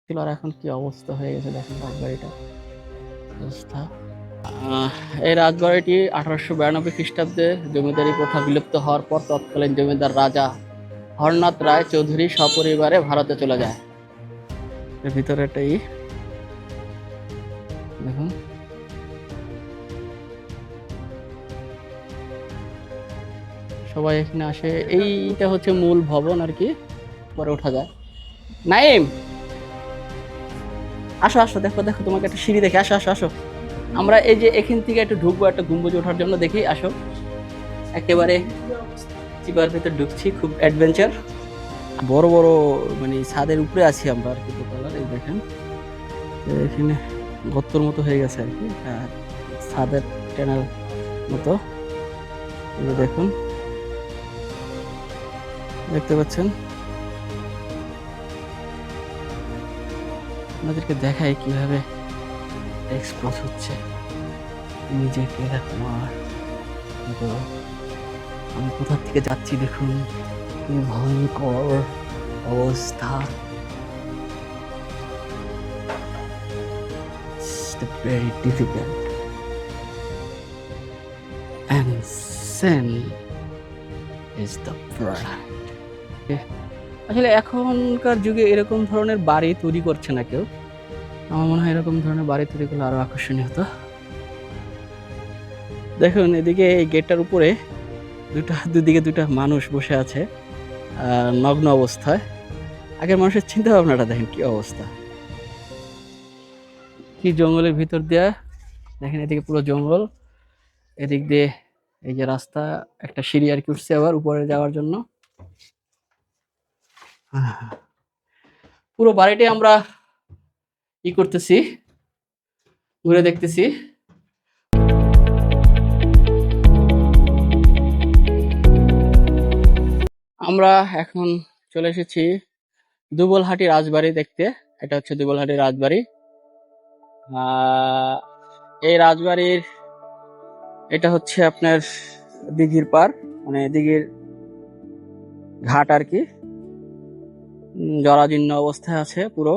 ছিল আর এখন কি অবস্থা হয়ে গেছে দেখেন রাজবাড়িটা অবস্থা। এই রাজবাড়িটি 1892 খ্রিস্টাব্দে জমিদারি প্রথা বিলুপ্ত হওয়ার পর তৎকালীন জমিদার রাজা হরনাথ রায় চৌধুরী সপরিবারে ভারতে চলে যায়। এর ভিতরে এটাই দেখুন, সবাই এখানে আসে। এইটা হচ্ছে মূল ভবন আর কি, পরে ওঠা যায়। নাইম, আসো আসো, দেখো দেখো, তোমাকে একটা সিঁড়ি দেখে, আসো আসো আসো। আমরা এই যে এখান থেকে একটু ঢুকবো একটা গম্বুজে ওঠার জন্য, দেখি আসো। একেবারে চিপার ভেতর ঢুকছি, খুব অ্যাডভেঞ্চার। বড় বড় মানে ছাদের উপরে আছি আমরা আর কি, দোতলার। এই দেখেন এখানে গর্তর মতো হয়ে গেছে আর কি, আর ছাদের টেনার মতো। এই যে দেখুন, দেখতে পাচ্ছেন। আপনাদেরকে দেখাই কিভাবে এক্সপোজ হচ্ছে নিজেকে। আমার কিন্তু আমি কোথা থেকে যাচ্ছি দেখুন, কি ভয়ঙ্কর অবস্থা। Very difficult and sin is the product. আসলে এখনকার যুগে এরকম ধরনের বাড়ি তৈরি করছে না কেউ। আমার মনে হয় এরকম ধরনের বাড়ি তৈরি করলে আরো আকর্ষণীয় হতো। দেখুন এদিকে এই গেটটার উপরে দুদিকে দুটা মানুষ বসে আছে নগ্ন অবস্থায়। আগের মানুষের চিন্তা ভাবনাটা দেখেন কি অবস্থা, কি জঙ্গলের ভিতর দিয়ে। দেখেন এদিকে পুরো জঙ্গল, এদিক দিয়ে এই যে রাস্তা, একটা সিঁড়ি আর কি উঠছে আবার উপরে যাওয়ার জন্য। পুরো বাড়িটি আমরা করতেছি, ঘুরে দেখতেছি। আমরা এখন চলে এসেছি দুবলহাটি রাজবাড়ি দেখতে। এটা হচ্ছে দুবলহাটি রাজবাড়ি। এই রাজবাড়ির এটা হচ্ছে আপনার দিঘির পার, মানে দিঘির ঘাট আর কি। জরাজীর্ণ অবস্থায় আছে পুরো,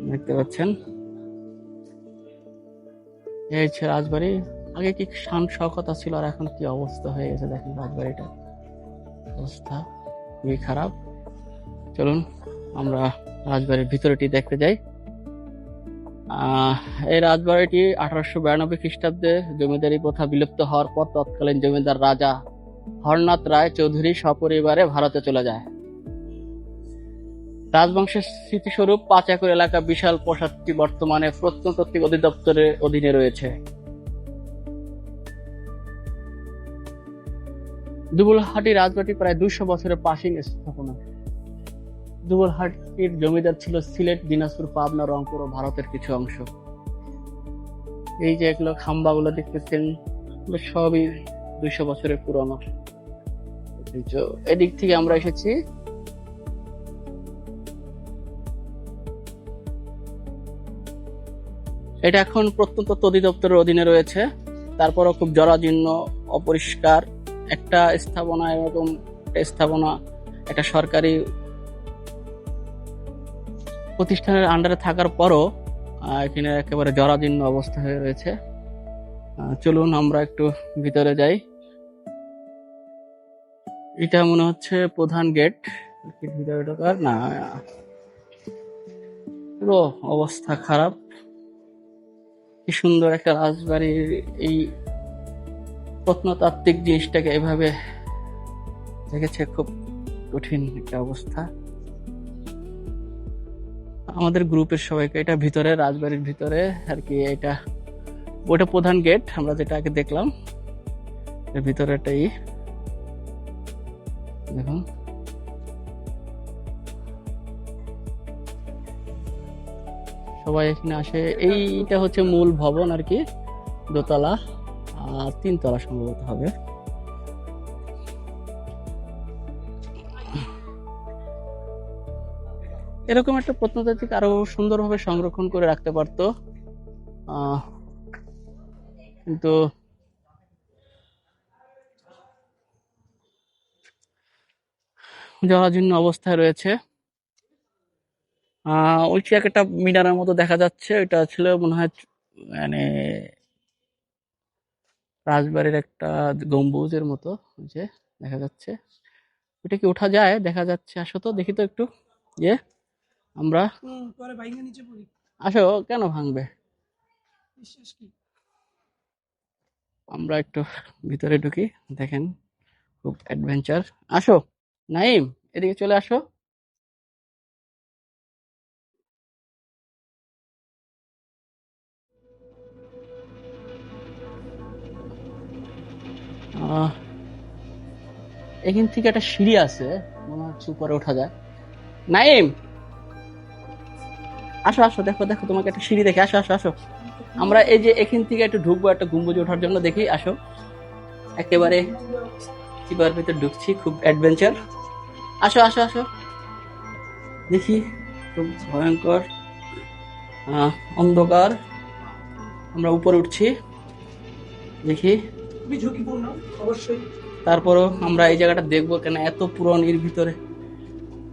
দেখতে পাচ্ছেন। এই হচ্ছে রাজবাড়ি। আগে কি শান শওকত ছিল আর এখন কি অবস্থা হয়ে গেছে দেখেন রাজবাড়িটা অবস্থা খুবই খারাপ। চলুন আমরা রাজবাড়ির ভিতরেটি দেখতে যাই। এই রাজবাড়িটি 1892 খ্রিস্টাব্দে জমিদারি প্রথা বিলুপ্ত হওয়ার পর তৎকালীন জমিদার রাজা হরনাথ রায় চৌধুরী সপরিবারে ভারতে চলে যায়। রাজবংশের স্মৃতিস্বরূপ 5 একর এলাকা বিশাল প্রাসাদটি বর্তমানে প্রত্নতাত্ত্বিক অধিদপ্তরের অধীনে রয়েছে। দুবলহাটি রাজবাড়িটি প্রায় 200 বছরের প্রাচীন স্থাপনা। দুবলহাটির জমিদার ছিল সিলেট, দিনাজপুর, পাবনা, রংপুর ও ভারতের কিছু অংশ। এই যে এগুলো খাম্বাগুলো দেখতেছেন, সবই 200 বছরের পুরনো। এদিক থেকে আমরা এসেছি। এটা এখন প্রত্নতত্ত্ব অধিদপ্তরের অধীনে রয়েছে। তারপরও খুব জরাজীর্ণ, অপরিষ্কার একটা স্থাপনা। এরকম স্থাপনা একটা সরকারি প্রতিষ্ঠানের আন্ডারে থাকার পরও এখানে একেবারে জরাজীর্ণ অবস্থা হয়ে রয়েছে। চলুন আমরা একটু ভিতরে যাই। এটা মনে হচ্ছে প্রধান গেট, ভিতরে ঢোকার না। পুরো অবস্থা খারাপ। কি সুন্দর একটা রাজবাড়ির এই প্রত্নতাত্ত্বিক জিনিসটাকে এভাবে দেখেছে, খুব কঠিন একটা অবস্থা। আমাদের গ্রুপের সবাইকে, এটা ভিতরে রাজবাড়ির ভিতরে আর কি, এটা ওটা প্রধান গেট আমরা যেটা আগে দেখলাম। এর ভিতরে এটাই দেখুন, সবাই এখানে আসে। এইটা হচ্ছে মূল ভবন আর কি, দোতলা, 3 তলা সম্ভবত হবে। এরকম একটা প্রত্নতাত্ত্বিক আরো সুন্দরভাবে সংরক্ষণ করে রাখতে পারতো, কিন্তু জরাজীর্ণ অবস্থায় রয়েছে। ওই যে একটা মিনারের মতো দেখা যাচ্ছে, ওইটা ছিল মনে হয় মানে রাজবাড়ির একটা গম্বুজের মতো। ওই যে দেখা যাচ্ছে, ওইটা কি ওঠা যায়? দেখা যাচ্ছে, আসো তো দেখি তো একটু। যে আমরা পরে ভাইঙ্গা নিচে পড়ি। আসো, কেন ভাঙবে? বিশ্বাস কি? আমরা একটু ভিতরে ঢুকি, দেখেন খুব অ্যাডভেঞ্চার। আসো নাইম, এদিকে চলে আসো। আহ, এখান থেকে একটা সিঁড়ি আছে, মনে হচ্ছে উপরে ওঠা যায়। নাইম, আসো আসো, দেখো দেখো, তোমাকে একটা সিঁড়ি দেখে, আসো আসো আসো। আমরা এই যে এখান থেকে একটু ঢুকবো একটা গম্বুজে ওঠার জন্য, দেখি আসো। একেবারে চিপার ভিতর ঢুকছি, খুব অ্যাডভেঞ্চার। আসো আসো আসো, দেখি। খুব ভয়ঙ্কর অন্ধকার। আমরা উপরে উঠছি, দেখি। খুবই ঝুঁকিপূর্ণ অবশ্যই। তারপরও আমরা এই জায়গাটা দেখবো কেন, এত পুরনো এর ভিতরে।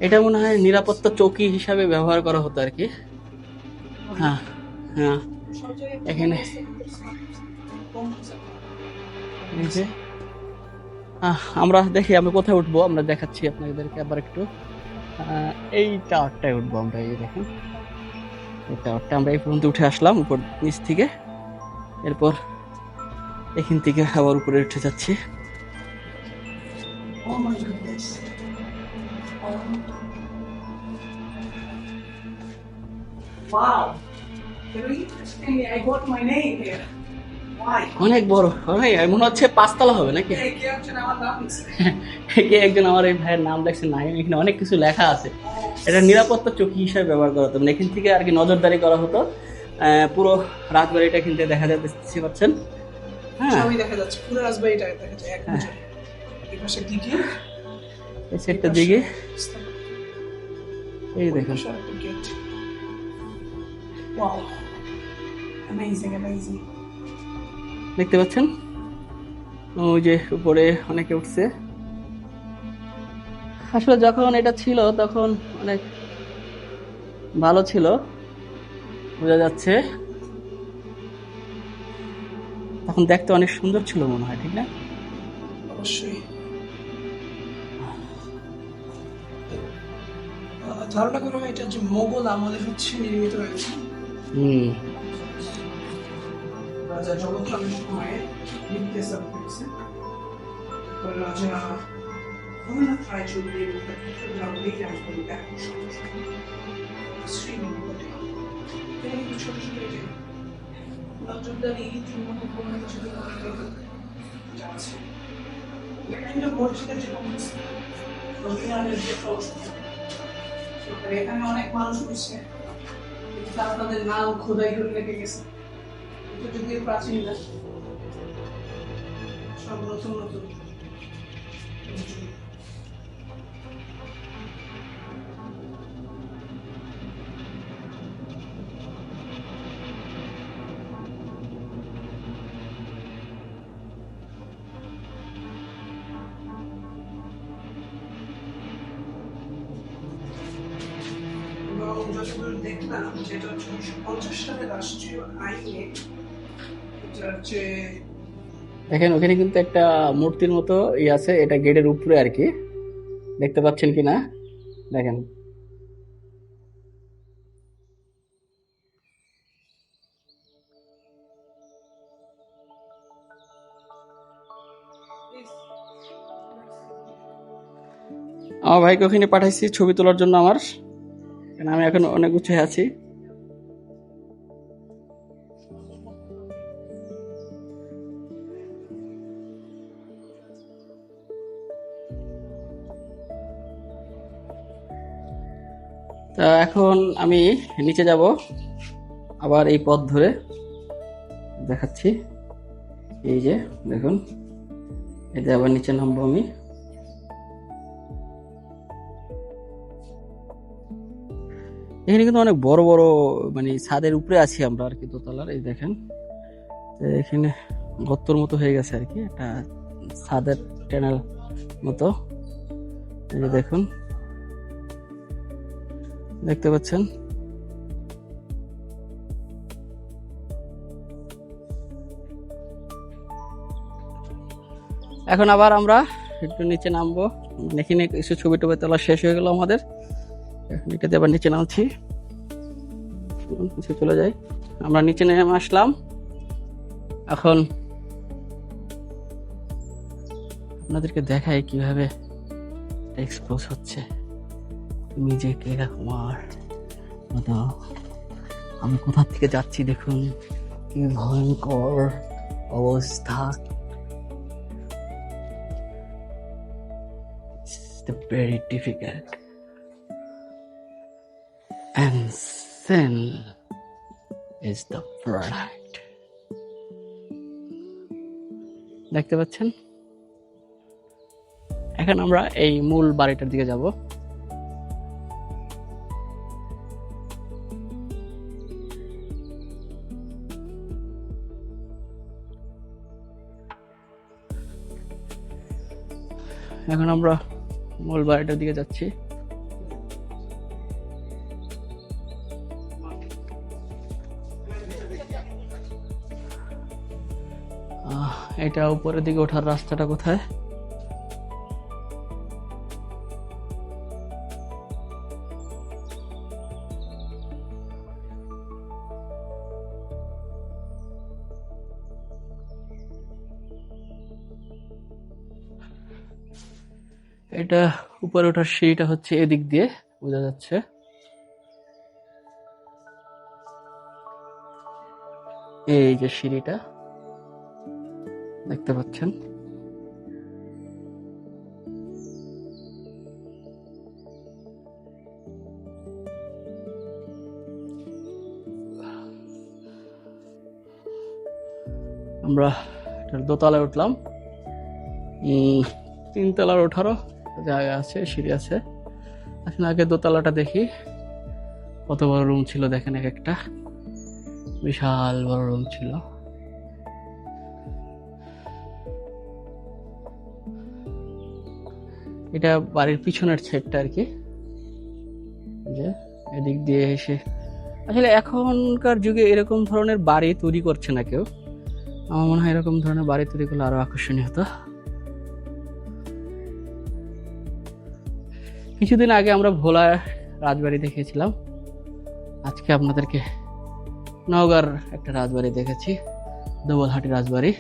এটা মনে হয় নিরাপত্তা চৌকি হিসাবে ব্যবহার করা হতো আর কি। হ্যাঁ হ্যাঁ, এখানে এই যে, আমরা দেখি আমি কোথায় উঠবো, আমরা দেখাচ্ছি আপনাদেরকে আবার একটু। এই টাওয়ারটায় উঠবো আমরা, এই দেখেন এই টাওয়ারটা। আমরা এই পর্যন্ত উঠে আসলাম উপর নিচ থেকে, এরপর এখান থেকে আবার উপরে উঠে যাচ্ছি। Oh my goodness. Wow. Really? I got my name here. Why? অনেক বড়, অনেক, মনে হচ্ছে 5 তলা হবে নাকি? কে কে একজন আমার নাম লিখছে। কে একজন আমার এই ভাইয়ের নাম লেখছে না, এখানে অনেক কিছু লেখা আছে। এটা নিরাপত্তা চৌকি হিসাবে ব্যবহার করা হতো, মানে এখান থেকে আর কি নজরদারি করা হতো। পুরো রাজবাড়িটা কিন্তু দেখা যাচ্ছে, দেখতে পাচ্ছেন। হ্যাঁ, সবই দেখা যাচ্ছে, পুরো রাজবাড়িটা দেখা যাচ্ছে এক নজরে। এই পাশে দিকে, এই সেটটা দিকে এই দেখেন। গেট। Wow, amazing amazing. দেখতে পাচ্ছেন ওই যে উপরে অনেকে উঠছে। আসলে যখন এটা ছিল তখন অনেক ভালো ছিল, বোঝা যাচ্ছে। তখন দেখতে অনেক সুন্দর ছিল মনে হয়, ঠিক না? অবশ্যই। ধারণা করা হয় এটা যে মোগল আমলে হচ্ছে নির্মিত হয়েছে। হুম, রাজা জগৎরামের সময়ে ভিত্তি স্থাপন করেছে। পরে রাজা রবীন্দ্রনাথ রায়চৌধুরী এবং তার পুত্ররা এই রাজবাড়ি এখন শ্রীমঙ্গলে তিনি কিন্তু ছোট ছোট এই যে নজরদারি চুম্বক প্রবণতার সাথে যা আছে বিভিন্ন মসজিদের যে অবস্থা, রবীন্দ্রনাথের যে অবস্থা, এখানে অনেক মানুষ উঠছে, তারা তাদের নাম খোদাই করে রেখে গেছে। এটা যদিও প্রাচীন না, সব নতুন নতুন। এবং যতদূর দেখলাম যেটা হচ্ছে 1950 সালের রাষ্ট্রীয় আইনে এটা হচ্ছে দেখেন ওখানে কিন্তু একটা মূর্তির মতো আছে, এটা গেটের উপরে আর কি, দেখতে পাচ্ছেন কিনা দেখেন। আমার ভাইকে ওখানে পাঠাইছি ছবি তোলার জন্য আমার, কারণ আমি এখন অনেক উঁচুয় আছি। তা এখন আমি নিচে যাব, আবার এই পথ ধরে দেখাচ্ছি। এই যে দেখুন, এতে আবার নিচে নামবো আমি। এখানে কিন্তু অনেক বড় বড়, মানে ছাদের উপরে আছি আমরা আর কি, দোতলার। এই দেখেন, তো এখানে গর্তর মতো হয়ে গেছে আর কি, একটা ছাদের ট্যানেল মতো। এই যে দেখুন, দেখতে পাচ্ছেন। এখন আবার আমরা একটু নিচে নামবো। এখানে কিছু ছবি টবি তোলা শেষ হয়ে গেল আমাদের। এখন এটাতে আবার নিচে নামছি, নিচে চলে যাই। আমরা নিচে নেমে আসলাম। এখন আপনাদেরকে দেখাই কিভাবে এক্সপোজ হচ্ছে। তুমি যে কে কুমার, আমি কোথা থেকে যাচ্ছি দেখুন, কি ভয়ঙ্কর অবস্থা। It's very difficult and then is the product. দেখতে পাচ্ছেন? এখন আমরা এই মূল বাড়িটার দিকে যাব। এখন আমরা মূল বাড়িটার দিকে যাচ্ছি। এটা উপরের দিকে ওঠার রাস্তাটা কোথায়? এটা উপরে ওঠার সিঁড়িটা হচ্ছে এদিক দিয়ে, বোঝা যাচ্ছে। এই যে সিঁড়িটা দেখতে পাচ্ছেন। আমরা দোতলায় উঠলাম। 3 তলার ওঠারও জায়গা আছে, সিঁড়ি আছে। আসলে আগে দোতলাটা দেখি কত বড় রুম ছিল। দেখেন, এক একটা বিশাল বড় রুম ছিল। এটা বাড়ির পিছনের সাইডটা আর কি, যে এদিক দিয়ে এসে। আসলে এখনকার যুগে এরকম ধরনের বাড়ি তৈরি করছে না কেউ। আমার মনে হয় এরকম ধরনের বাড়ি তৈরি করলে আরো আকর্ষণীয় হতো। কিছুদিন আগে আমরা ভোলা রাজবাড়ি দেখেছিলাম, আজকে আপনাদেরকে নওগাঁর একটা রাজবাড়ি দেখেছি, দোবলহাটি রাজবাড়ি।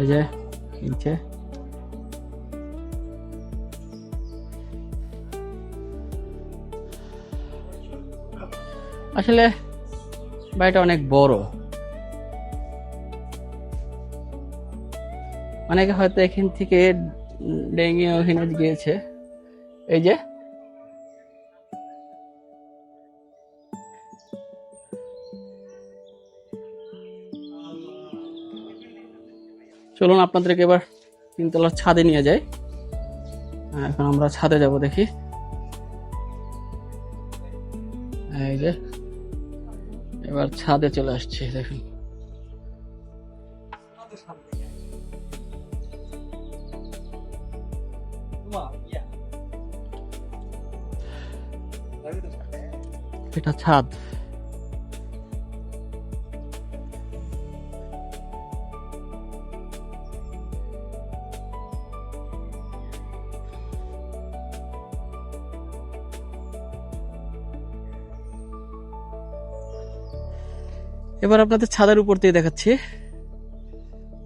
এই যে নিচে আসলে বাড়িটা অনেক বড়। অনেকে হয়তো এখান থেকে ডেঙ্গি ওখানে গিয়েছে। এই যে চলুন আপনাদেরকে এবার 3 তলার ছাদে নিয়ে যাই। এখন আমরা ছাদে যাব, দেখি। এই যে এবার ছাদে চলে আসছি, দেখুন। এটা ছাদ। এবার আপনাদের ছাদের উপর দিয়ে দেখাচ্ছি,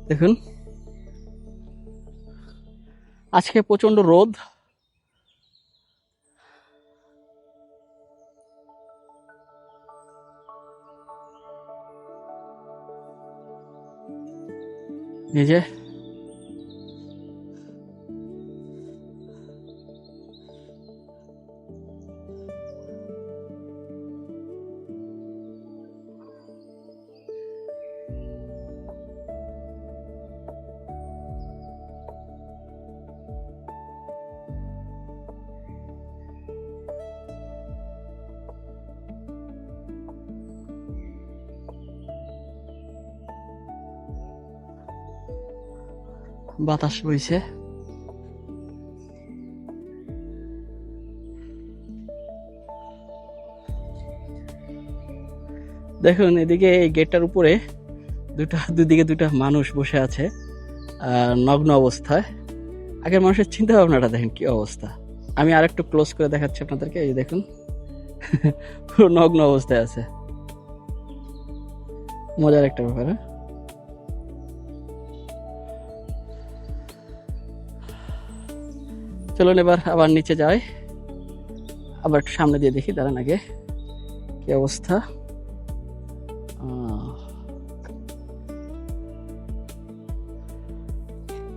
দেখুন। আজকে প্রচন্ড রোদ। এই যে বাতাস বইছে। দেখুন এদিকে এই গেটটার উপরে দুদিকে দুটা মানুষ বসে আছে নগ্ন অবস্থায়। আগের মানুষের চিন্তা ভাবনাটা দেখেন কি অবস্থা। আমি আরেকটু ক্লোজ করে দেখাচ্ছি আপনাদেরকে, এই দেখুন পুরো নগ্ন অবস্থায় আছে। মজার একটা ব্যাপার। চলুন এবার আবার নিচে যাই, আবার একটু সামনে দিয়ে দেখি, দাঁড়ান আগে কি অবস্থা।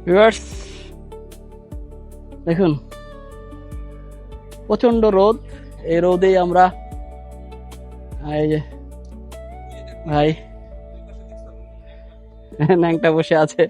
ভিউয়ার্স দেখুন প্রচন্ড রোদ, এই রোদেই আমরা এই যে ভাই ন্যাংটা বসে আছে।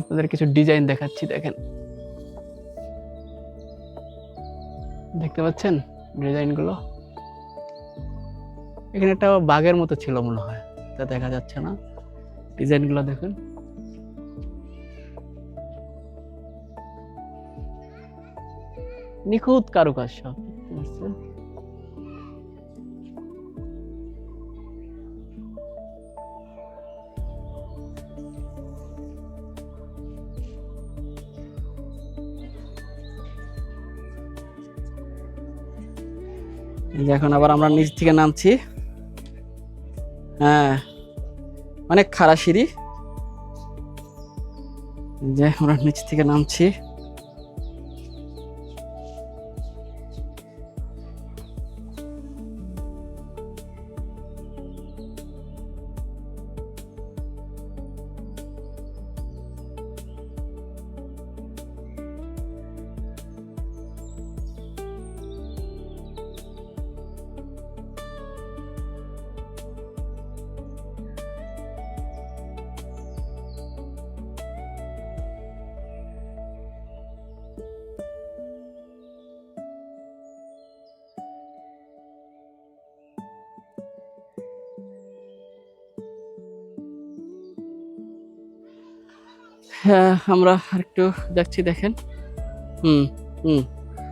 আপনাদের কিছু ডিজাইন দেখাচ্ছি, দেখেন দেখতে পাচ্ছেন ডিজাইন গুলো। এখানে একটা বাঘের মতো ছিল মনে হয়, তা দেখা যাচ্ছে না। ডিজাইন গুলো দেখুন, নিখুঁত কারুকাজ সব। এখন আবার আমরা নিচ থেকে নামছি। হ্যাঁ অনেক খাড়া সিঁড়ি, যে আমরা নিচ থেকে নামছি। হ্যাঁ আমরা আরেকটু যাচ্ছি, দেখেন। হুম হুম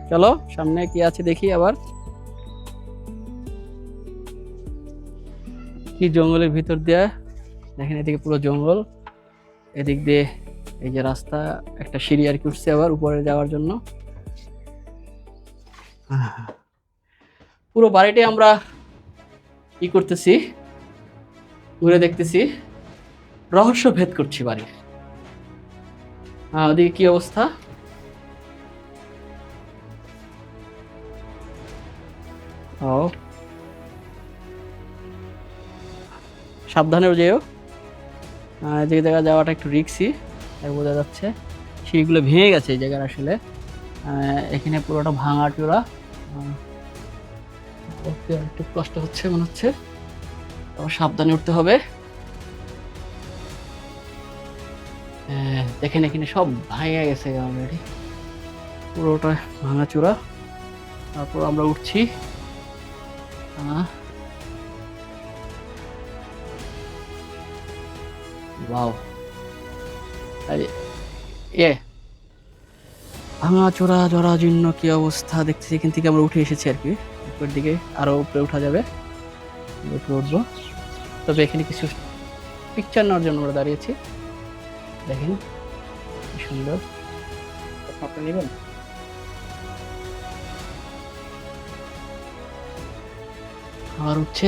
চলো সামনে কি আছে দেখি। আবার কি জঙ্গলের ভিতর দিয়ে দেখেন, এদিকে পুরো জঙ্গল, এদিক দিয়ে এই যে রাস্তা, একটা সিঁড়ি আর কি উঠছে আবার উপরে যাওয়ার জন্য। পুরো বাড়িটি আমরা কি করতেছি, ঘুরে দেখতেছি, রহস্য ভেদ করছি বাড়ির। ওদিকে কি অবস্থা। ও সাবধানে যেও, যে জায়গা যাওয়াটা একটু রিস্কি বোঝা যাচ্ছে। সিঁড়িগুলো ভেঙে গেছে এই জায়গার, আসলে এখানে পুরোটা ভাঙা চূড়া, একটু কষ্ট হচ্ছে মনে হচ্ছে, সাবধানে উঠতে হবে। দেখেন এখানে সব ভাঙে গেছে অলরেডি, পুরোটা ভাঙা চূড়া। তারপর আমরা উঠছি। ওয়াও, ভাঙা চোরা জরাজীর্ণ কি অবস্থা দেখতেছি। এখান থেকে আমরা উঠে এসেছি আর কি, উপরের দিকে আরো উপরে উঠা যাবে, উপরে উঠবো। তবে এখানে কিছু পিকচার নেওয়ার জন্য আমরা দাঁড়িয়েছি, দেখেন কি সুন্দর। আপনি নেবেন? আর উঠছে।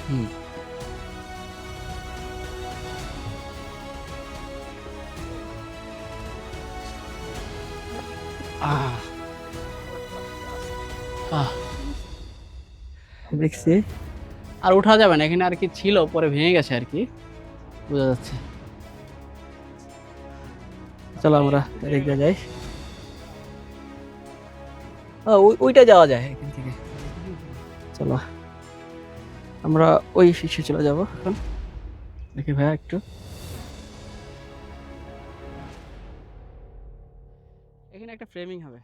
হুম, আহ আহ দেখছি। আর উঠা যাবে না, এখানে আর কি ছিল, পরে ভেঙে গেছে আর কি, বোঝা যাচ্ছে। চলো আমরা এদিক দিয়ে যাই। ওইটা যাওয়া যায় এখান থেকে। চলো আমরা ওই শীর্ষে চলে যাব এখন। দেখি ভাইয়া একটু, এখানে একটা ফ্রেমিং হবে।